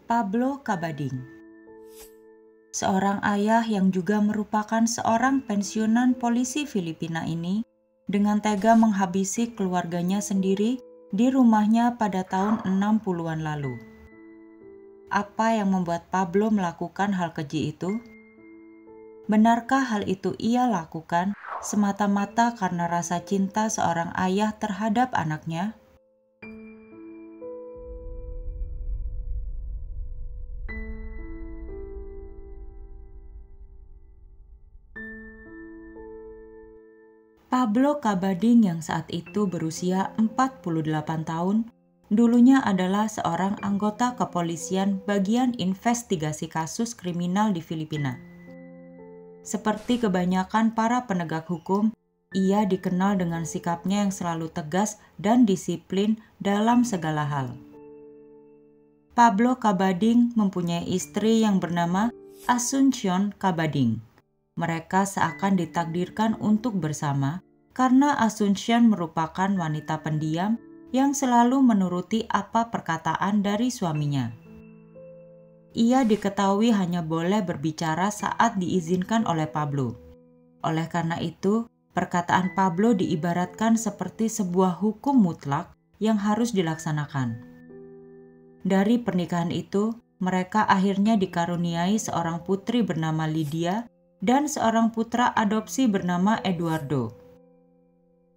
Pablo Cabading, seorang ayah yang juga merupakan seorang pensiunan polisi Filipina ini, dengan tega menghabisi keluarganya sendiri di rumahnya pada tahun 60-an lalu. Apa yang membuat Pablo melakukan hal keji itu? Benarkah hal itu ia lakukan semata-mata karena rasa cinta seorang ayah terhadap anaknya? Pablo Cabading yang saat itu berusia 48 tahun, dulunya adalah seorang anggota kepolisian bagian investigasi kasus kriminal di Filipina. Seperti kebanyakan para penegak hukum, ia dikenal dengan sikapnya yang selalu tegas dan disiplin dalam segala hal. Pablo Cabading mempunyai istri yang bernama Asuncion Cabading. Mereka seakan ditakdirkan untuk bersama karena Asuncion merupakan wanita pendiam yang selalu menuruti apa perkataan dari suaminya. Ia diketahui hanya boleh berbicara saat diizinkan oleh Pablo. Oleh karena itu, perkataan Pablo diibaratkan seperti sebuah hukum mutlak yang harus dilaksanakan. Dari pernikahan itu, mereka akhirnya dikaruniai seorang putri bernama Lydia dan seorang putra adopsi bernama Eduardo.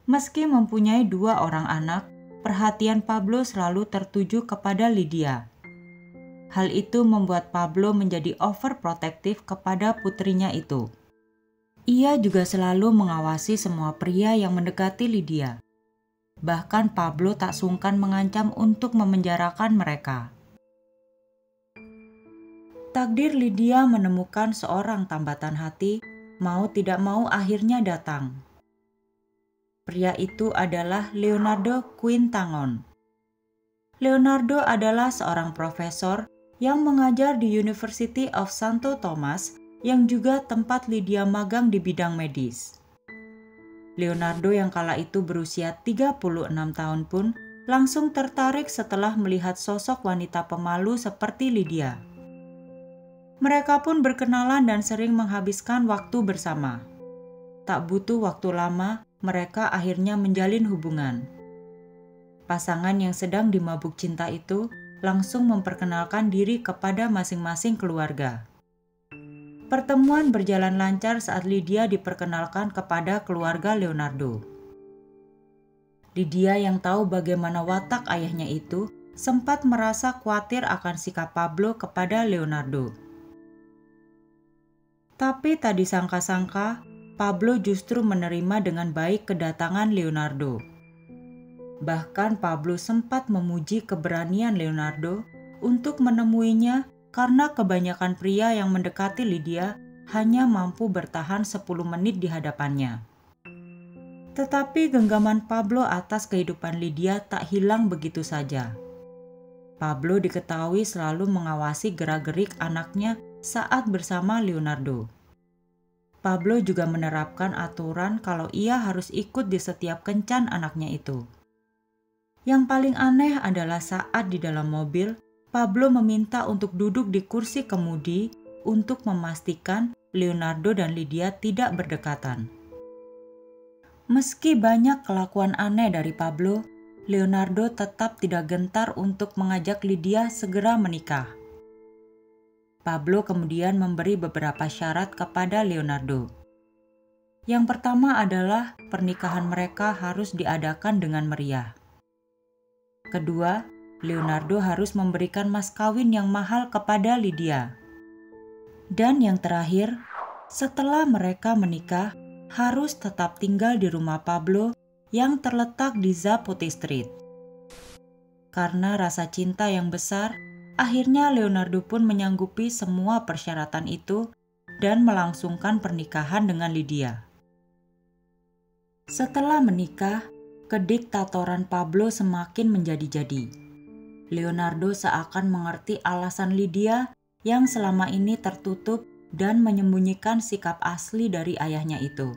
Meski mempunyai 2 orang anak, perhatian Pablo selalu tertuju kepada Lydia. Hal itu membuat Pablo menjadi overprotective kepada putrinya itu. Ia juga selalu mengawasi semua pria yang mendekati Lydia. Bahkan Pablo tak sungkan mengancam untuk memenjarakan mereka. Takdir Lydia menemukan seorang tambatan hati, mau tidak mau akhirnya datang. Pria itu adalah Leonardo Quintangon. Leonardo adalah seorang profesor yang mengajar di University of Santo Tomas yang juga tempat Lydia magang di bidang medis. Leonardo yang kala itu berusia 36 tahun pun langsung tertarik setelah melihat sosok wanita pemalu seperti Lydia. Mereka pun berkenalan dan sering menghabiskan waktu bersama. Tak butuh waktu lama, mereka akhirnya menjalin hubungan. Pasangan yang sedang dimabuk cinta itu langsung memperkenalkan diri kepada masing-masing keluarga. Pertemuan berjalan lancar saat Lydia diperkenalkan kepada keluarga Leonardo. Lydia yang tahu bagaimana watak ayahnya itu sempat merasa khawatir akan sikap Pablo kepada Leonardo. Tapi tak disangka-sangka, Pablo justru menerima dengan baik kedatangan Leonardo. Bahkan Pablo sempat memuji keberanian Leonardo untuk menemuinya karena kebanyakan pria yang mendekati Lydia hanya mampu bertahan 10 menit di hadapannya. Tetapi genggaman Pablo atas kehidupan Lydia tak hilang begitu saja. Pablo diketahui selalu mengawasi gerak-gerik anaknya saat bersama Leonardo. Pablo juga menerapkan aturan kalau ia harus ikut di setiap kencan anaknya itu. Yang paling aneh adalah saat di dalam mobil, Pablo meminta untuk duduk di kursi kemudi untuk memastikan Leonardo dan Lydia tidak berdekatan. Meski banyak kelakuan aneh dari Pablo, Leonardo tetap tidak gentar untuk mengajak Lydia segera menikah. Pablo kemudian memberi beberapa syarat kepada Leonardo. Yang pertama adalah pernikahan mereka harus diadakan dengan meriah. Kedua, Leonardo harus memberikan mas kawin yang mahal kepada Lydia. Dan yang terakhir, setelah mereka menikah, harus tetap tinggal di rumah Pablo yang terletak di Zapote Street. Karena rasa cinta yang besar, akhirnya Leonardo pun menyanggupi semua persyaratan itu dan melangsungkan pernikahan dengan Lydia. Setelah menikah, kediktatoran Pablo semakin menjadi-jadi. Leonardo seakan mengerti alasan Lydia yang selama ini tertutup dan menyembunyikan sikap asli dari ayahnya itu.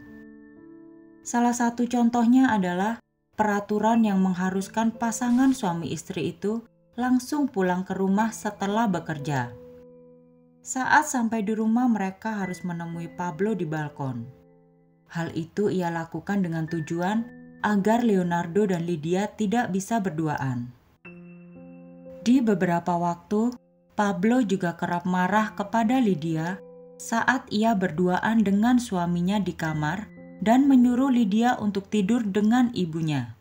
Salah satu contohnya adalah peraturan yang mengharuskan pasangan suami istri itu langsung pulang ke rumah setelah bekerja. Saat sampai di rumah, mereka harus menemui Pablo di balkon. Hal itu ia lakukan dengan tujuan agar Leonardo dan Lydia tidak bisa berduaan. Di beberapa waktu, Pablo juga kerap marah kepada Lydia saat ia berduaan dengan suaminya di kamar dan menyuruh Lydia untuk tidur dengan ibunya.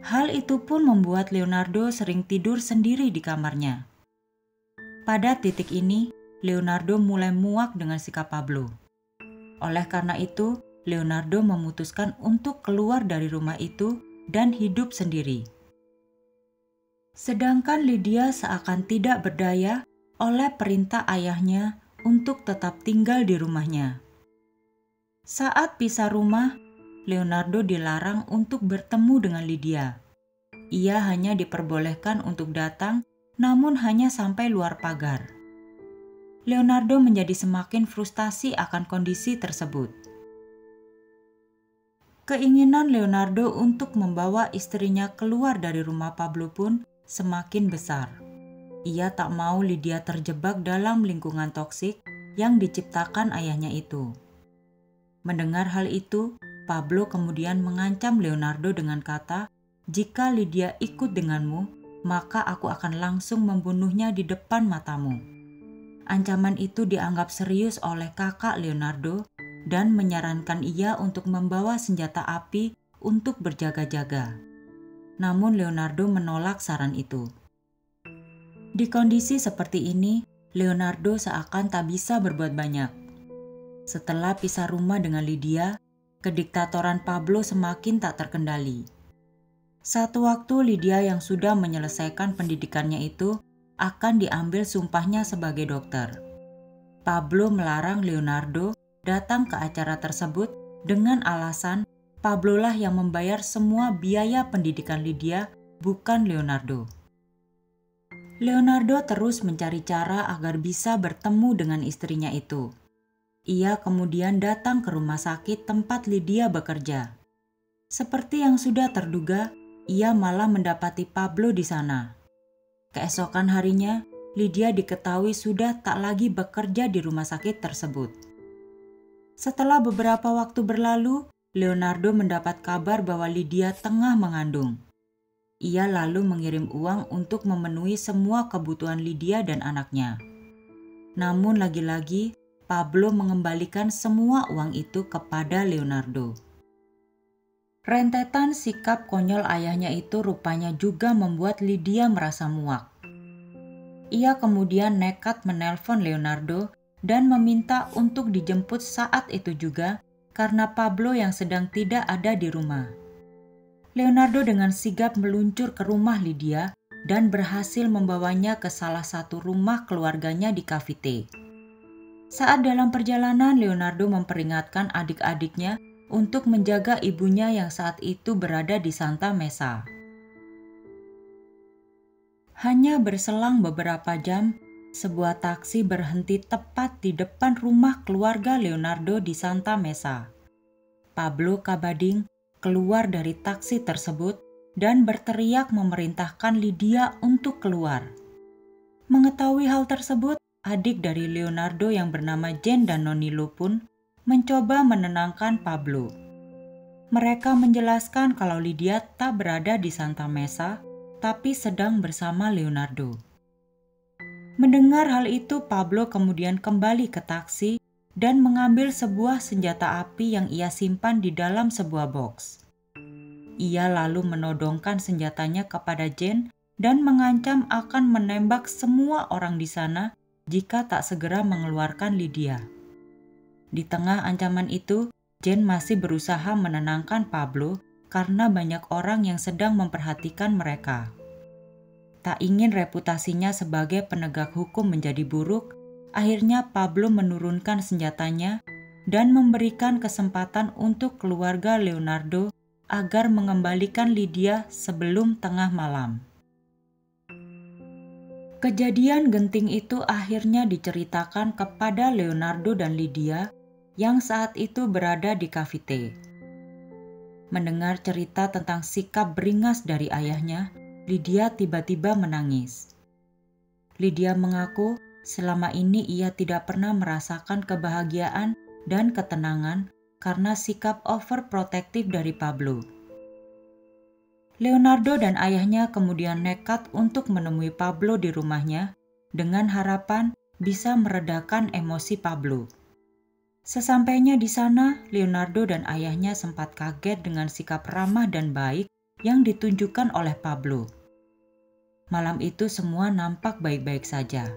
Hal itu pun membuat Leonardo sering tidur sendiri di kamarnya. Pada titik ini, Leonardo mulai muak dengan sikap Pablo. Oleh karena itu, Leonardo memutuskan untuk keluar dari rumah itu dan hidup sendiri. Sedangkan Lydia seakan tidak berdaya oleh perintah ayahnya untuk tetap tinggal di rumahnya. Saat pisah rumah, Leonardo dilarang untuk bertemu dengan Lydia. Ia hanya diperbolehkan untuk datang, namun hanya sampai luar pagar. Leonardo menjadi semakin frustasi akan kondisi tersebut. Keinginan Leonardo untuk membawa istrinya keluar dari rumah Pablo pun semakin besar. Ia tak mau Lydia terjebak dalam lingkungan toksik yang diciptakan ayahnya itu. Mendengar hal itu, Pablo kemudian mengancam Leonardo dengan kata, "Jika Lydia ikut denganmu, maka aku akan langsung membunuhnya di depan matamu." Ancaman itu dianggap serius oleh kakak Leonardo dan menyarankan ia untuk membawa senjata api untuk berjaga-jaga. Namun Leonardo menolak saran itu. Di kondisi seperti ini, Leonardo seakan tak bisa berbuat banyak. Setelah pisah rumah dengan Lydia, kediktatoran Pablo semakin tak terkendali. Satu waktu Lydia yang sudah menyelesaikan pendidikannya itu akan diambil sumpahnya sebagai dokter. Pablo melarang Leonardo datang ke acara tersebut dengan alasan Pablo lah yang membayar semua biaya pendidikan Lydia, bukan Leonardo. Leonardo terus mencari cara agar bisa bertemu dengan istrinya itu. Ia kemudian datang ke rumah sakit tempat Lydia bekerja. Seperti yang sudah terduga, ia malah mendapati Pablo di sana. Keesokan harinya, Lydia diketahui sudah tak lagi bekerja di rumah sakit tersebut. Setelah beberapa waktu berlalu, Leonardo mendapat kabar bahwa Lydia tengah mengandung. Ia lalu mengirim uang untuk memenuhi semua kebutuhan Lydia dan anaknya. Namun lagi-lagi, Pablo mengembalikan semua uang itu kepada Leonardo. Rentetan sikap konyol ayahnya itu rupanya juga membuat Lydia merasa muak. Ia kemudian nekat menelpon Leonardo dan meminta untuk dijemput saat itu juga karena Pablo yang sedang tidak ada di rumah. Leonardo dengan sigap meluncur ke rumah Lydia dan berhasil membawanya ke salah satu rumah keluarganya di Cavite. Saat dalam perjalanan, Leonardo memperingatkan adik-adiknya untuk menjaga ibunya yang saat itu berada di Santa Mesa. Hanya berselang beberapa jam, sebuah taksi berhenti tepat di depan rumah keluarga Leonardo di Santa Mesa. Pablo Cabading keluar dari taksi tersebut dan berteriak memerintahkan Lydia untuk keluar. Mengetahui hal tersebut, adik dari Leonardo yang bernama Jane dan Nonilo pun mencoba menenangkan Pablo. Mereka menjelaskan kalau Lydia tak berada di Santa Mesa, tapi sedang bersama Leonardo. Mendengar hal itu, Pablo kemudian kembali ke taksi dan mengambil sebuah senjata api yang ia simpan di dalam sebuah box. Ia lalu menodongkan senjatanya kepada Jane dan mengancam akan menembak semua orang di sana jika tak segera mengeluarkan Lydia. Di tengah ancaman itu, Jane masih berusaha menenangkan Pablo karena banyak orang yang sedang memperhatikan mereka. Tak ingin reputasinya sebagai penegak hukum menjadi buruk, akhirnya Pablo menurunkan senjatanya dan memberikan kesempatan untuk keluarga Leonardo agar mengembalikan Lydia sebelum tengah malam. Kejadian genting itu akhirnya diceritakan kepada Leonardo dan Lydia yang saat itu berada di Cavite. Mendengar cerita tentang sikap beringas dari ayahnya, Lydia tiba-tiba menangis. Lydia mengaku selama ini ia tidak pernah merasakan kebahagiaan dan ketenangan karena sikap overprotektif dari Pablo. Leonardo dan ayahnya kemudian nekat untuk menemui Pablo di rumahnya dengan harapan bisa meredakan emosi Pablo. Sesampainya di sana, Leonardo dan ayahnya sempat kaget dengan sikap ramah dan baik yang ditunjukkan oleh Pablo. Malam itu semua nampak baik-baik saja.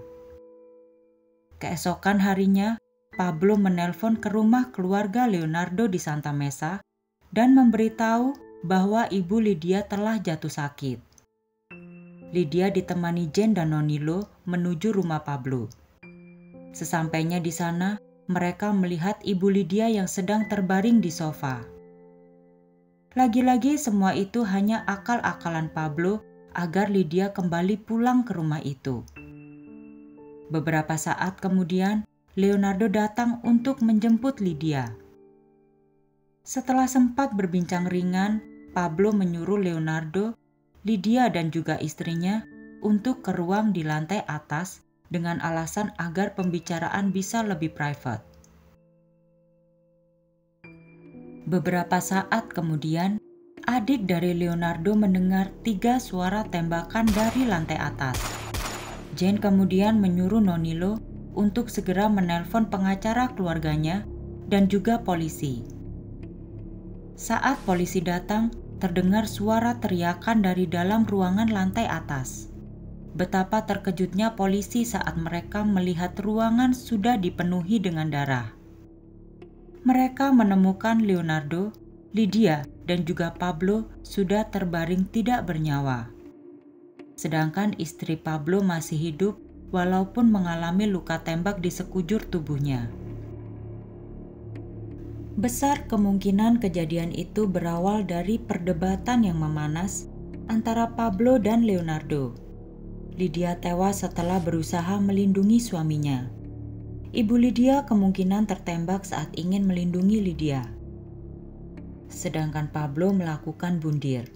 Keesokan harinya, Pablo menelpon ke rumah keluarga Leonardo di Santa Mesa dan memberitahu bahwa ibu Lydia telah jatuh sakit. Lydia ditemani Jane dan Nonilo menuju rumah Pablo. Sesampainya di sana, mereka melihat ibu Lydia yang sedang terbaring di sofa. Lagi-lagi semua itu hanya akal-akalan Pablo agar Lydia kembali pulang ke rumah itu. Beberapa saat kemudian, Leonardo datang untuk menjemput Lydia. Setelah sempat berbincang ringan, Pablo menyuruh Leonardo, Lydia dan juga istrinya untuk ke ruang di lantai atas dengan alasan agar pembicaraan bisa lebih private. Beberapa saat kemudian, adik dari Leonardo mendengar 3 suara tembakan dari lantai atas. Jane kemudian menyuruh Nonilo untuk segera menelpon pengacara keluarganya dan juga polisi. Saat polisi datang, terdengar suara teriakan dari dalam ruangan lantai atas. Betapa terkejutnya polisi saat mereka melihat ruangan sudah dipenuhi dengan darah. Mereka menemukan Leonardo, Lydia, dan juga Pablo sudah terbaring tidak bernyawa. Sedangkan istri Pablo masih hidup walaupun mengalami luka tembak di sekujur tubuhnya. Besar kemungkinan kejadian itu berawal dari perdebatan yang memanas antara Pablo dan Leonardo. Lydia tewas setelah berusaha melindungi suaminya. Ibu Lydia kemungkinan tertembak saat ingin melindungi Lydia. Sedangkan Pablo melakukan bundir.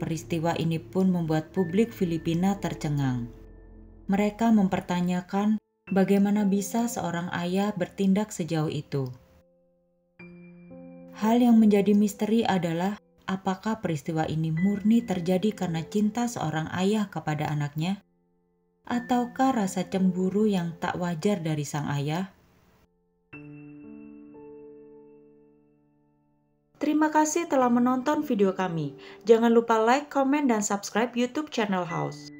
Peristiwa ini pun membuat publik Filipina tercengang. Mereka mempertanyakan bagaimana bisa seorang ayah bertindak sejauh itu. Hal yang menjadi misteri adalah apakah peristiwa ini murni terjadi karena cinta seorang ayah kepada anaknya, ataukah rasa cemburu yang tak wajar dari sang ayah? Terima kasih telah menonton video kami. Jangan lupa like, komen, dan subscribe YouTube channel House.